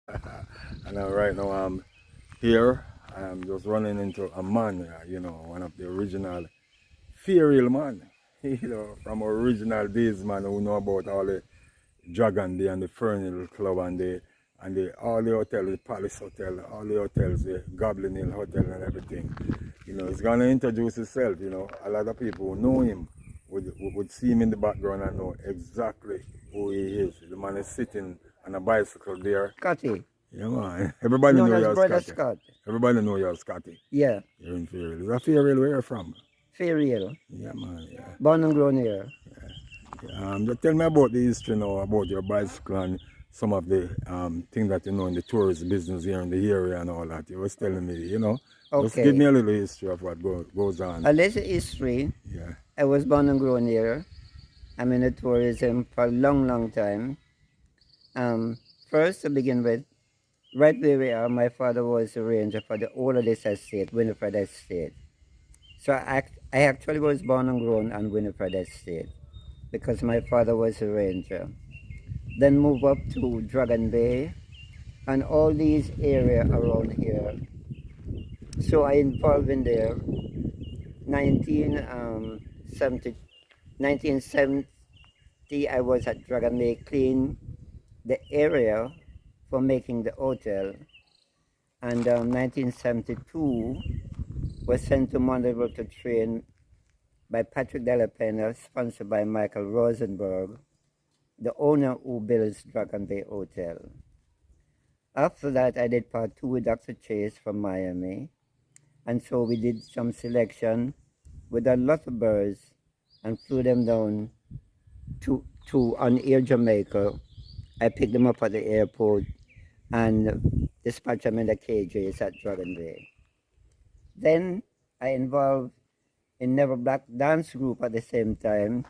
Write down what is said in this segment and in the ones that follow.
And right now I'm here. I'm just running into a man, one of the original fairy man, from original days, man, who know about all the Dragon Day and the Fernhill Club and all the hotels, the Palace Hotel, all the hotels, the Goblin Hill Hotel and everything. He's gonna introduce himself. A lot of people who know him would see him in the background and know exactly who he is. The man is sitting on a bicycle there. Scotty, Yeah, man. Everybody known know as you're Brother Scotty. Scott. Everybody know you're Scotty. Yeah, You're in Fairhill. Is that Fairhill where you're from? Ferial, Yeah, man. Yeah. born and grown here. Just tell me about the history now, about your bicycle and some of the things that you know in the tourist business here in the area and all that. You was telling me. Just give Okay, me a little history of what goes on. a little history. Yeah. I was born and grown here. I'm in the tourism for a long, long time. Um, First, to begin with, right where we are, my father was a ranger for the whole of this estate, Winifred Estate. So I actually was born and grown on Winifred Estate because my father was a ranger. Then move up to Dragon Bay and all these area around here. So I involved in there 1970, 1970 I was at Dragon Bay clean the area for making the hotel. And 1972 was sent to Montreal to train by Patrick Della Pena, sponsored by Michael Rosenberg, the owner who builds Dragon Bay Hotel. After that, I did part two with Dr. Chase from Miami. And so we did some selection with a lot of birds and flew them down to on Air Jamaica. I picked them up at the airport and dispatched them in the cages at Dragon Bay. Then I involved in Never Black dance group at the same time.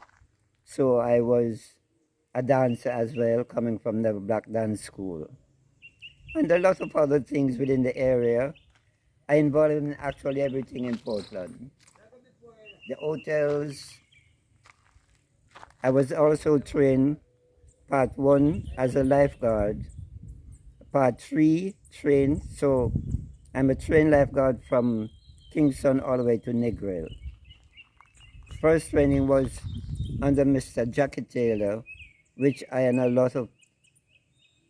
So I was a dancer as well, coming from Never Black Dance School. And a lot of other things within the area. I involved in actually everything in Portland. The hotels. I was also trained part one as a lifeguard, part three trained. So I'm a trained lifeguard from Kingston all the way to Negril. First training was under Mr. Jackie Taylor, which I and a lot of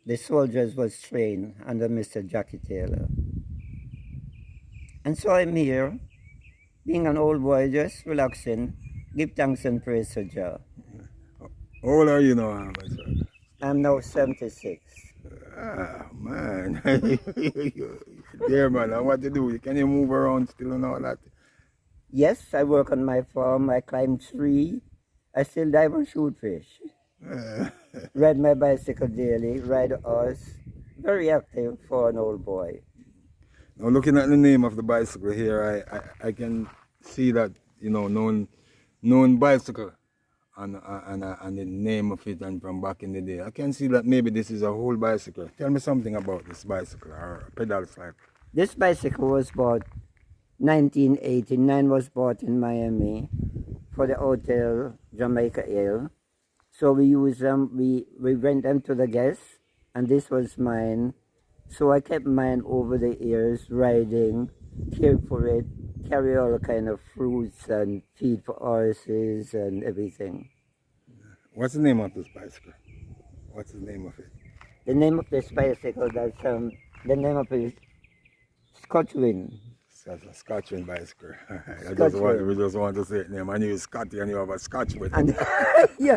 the soldiers was trained under Mr. Jackie Taylor. And so I'm here, being an old boy, just relaxing, give thanks and praise to Jah. How old are you now, my son? I'm now 76. Ah, man. There, man. And what to do? Can you move around still and all that? Yes, I work on my farm, I climb tree, I still dive and shoot fish. Ride my bicycle daily, ride a horse. Very active for an old boy. Now, looking at the name of the bicycle here, I can see that, known bicycle and the name of it and from back in the day. I can see that maybe this is a whole bicycle. Tell me something about this bicycle or pedal cycle. This bicycle was bought 1989, was bought in Miami for the hotel Jamaica Ale. So we use them, we rent them to the guests, and this was mine. So I kept mine over the years, riding, care for it, carry all kind of fruits and feed for horses and everything. What's the name of this bicycle? What's the name of it? The name of this bicycle, that's the name of it is Scotchwin. That's a Scotchman bicycle. We Scotchwin. just want to say it name. I knew it's Scotty and you have a Scotch with And it. yeah.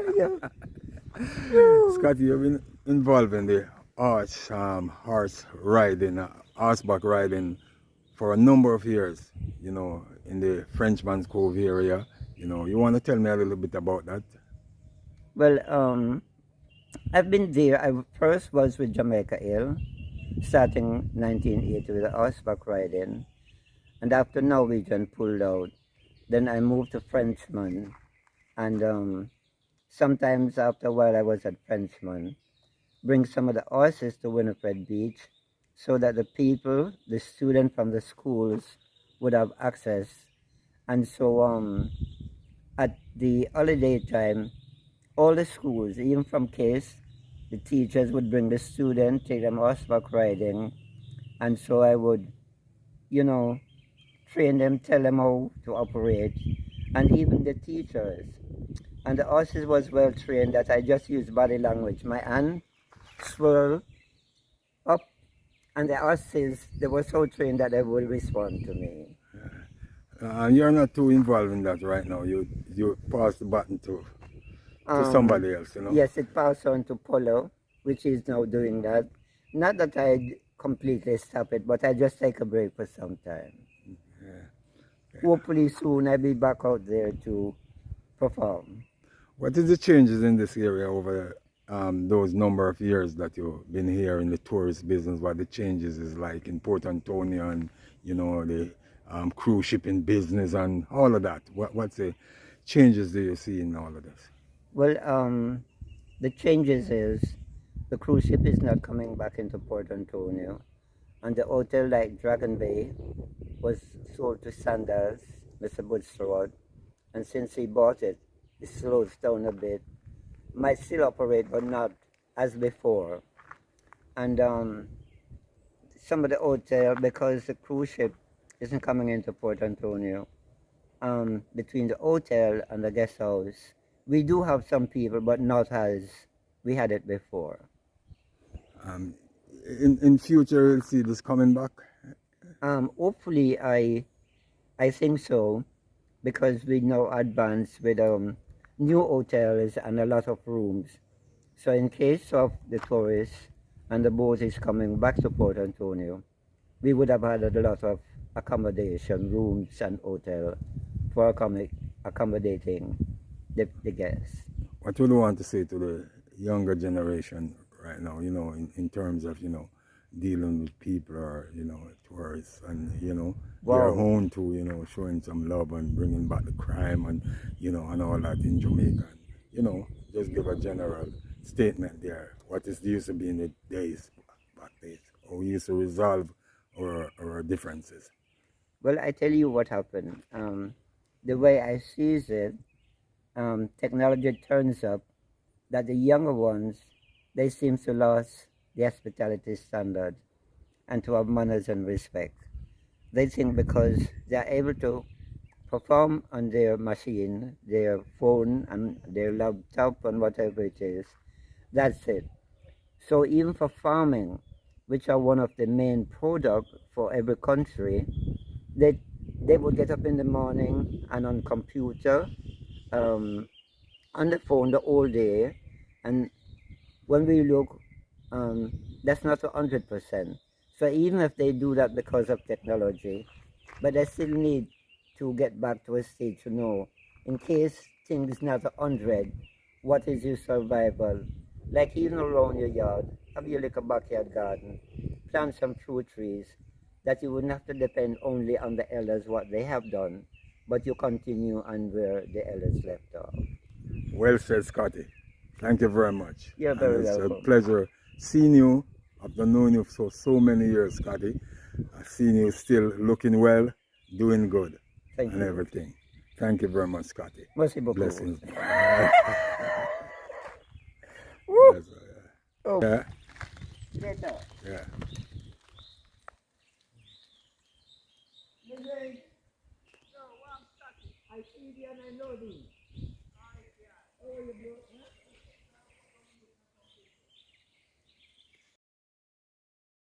Scotty, you've been involved in the horse riding, horseback riding for a number of years, in the Frenchman's Cove area. You want to tell me a little bit about that? Well, I've been there. I first was with Jamaica Ale, starting 1980 with the horseback riding. And after Norwegian pulled out, then I moved to Frenchman. And sometimes after a while I was at Frenchman, bring some of the horses to Winifred Beach so that the people, the students from the schools would have access. And so at the holiday time, all the schools, even from Case the teachers would bring the students, take them horseback riding, and so I would, you know, train them, tell them how to operate, and even the teachers. And the horses was well trained that I just used body language. My hand swirl up, and the horses, they were so trained that they would respond to me. You're not too involved in that right now. You pass the button to somebody else, you know. Yes, it passed on to Polo, which is now doing that. Not that I completely stop it, but I just take a break for some time. Yeah. Hopefully soon I'll be back out there to perform. What is the changes in this area over those number of years that you've been here in the tourist business? What the changes is like in Port Antonio and, you know, the cruise shipping business and all of that? What's the changes do you see in all of this? Well, the changes is the cruise ship is not coming back into Port Antonio, and the hotel like Dragon Bay was sold to Sanders, Mr. Woodstrode, and since he bought it, it slows down a bit. Might still operate, but not as before. And some of the hotel, because the cruise ship isn't coming into Port Antonio, between the hotel and the guest house, we do have some people, but not as we had it before. In future, you'll see this coming back? Hopefully, I think so, because we now advance with new hotels and a lot of rooms. So in case of the tourists and the boat is coming back to Port Antonio, we would have had a lot of accommodation, rooms and hotel for accommodating the guests. What would you want to say to the younger generation right now, you know, in terms of, you know, dealing with people or, you know, tourists and, you know, their home to, you know, showing some love and bringing back the crime and, you know, and all that in Jamaica. And, you know, just give a general statement there. What is used to be in the days, back days, or we used to resolve our differences. Well, I tell you what happened. The way I sees it, technology turns up that the younger ones, they seem to lose the hospitality standard and to have manners and respect. They think because they are able to perform on their machine, their phone and their laptop and whatever it is, that's it. So even for farming, which are one of the main products for every country, they would get up in the morning and on computer, um, on the phone the whole day, and when we look, that's not 100%. So even if they do that because of technology, but they still need to get back to a state to know, in case things not 100, what is your survival? Like even around your yard, have your little backyard garden, plant some fruit trees, that you wouldn't have to depend only on the elders what they have done, but you continue on where the elders left off. Well said, Scotty. Thank you very much. You're very welcome. It's a pleasure seeing you. I've known you for so many years, Scotty. I've seen you still looking well, doing good, Thank and you. everything. Thank you very much, Scotty. Merci beaucoup. Blessings. Woo! Oh. Yeah. Later. Yeah. I see you and I know thee. Oh, you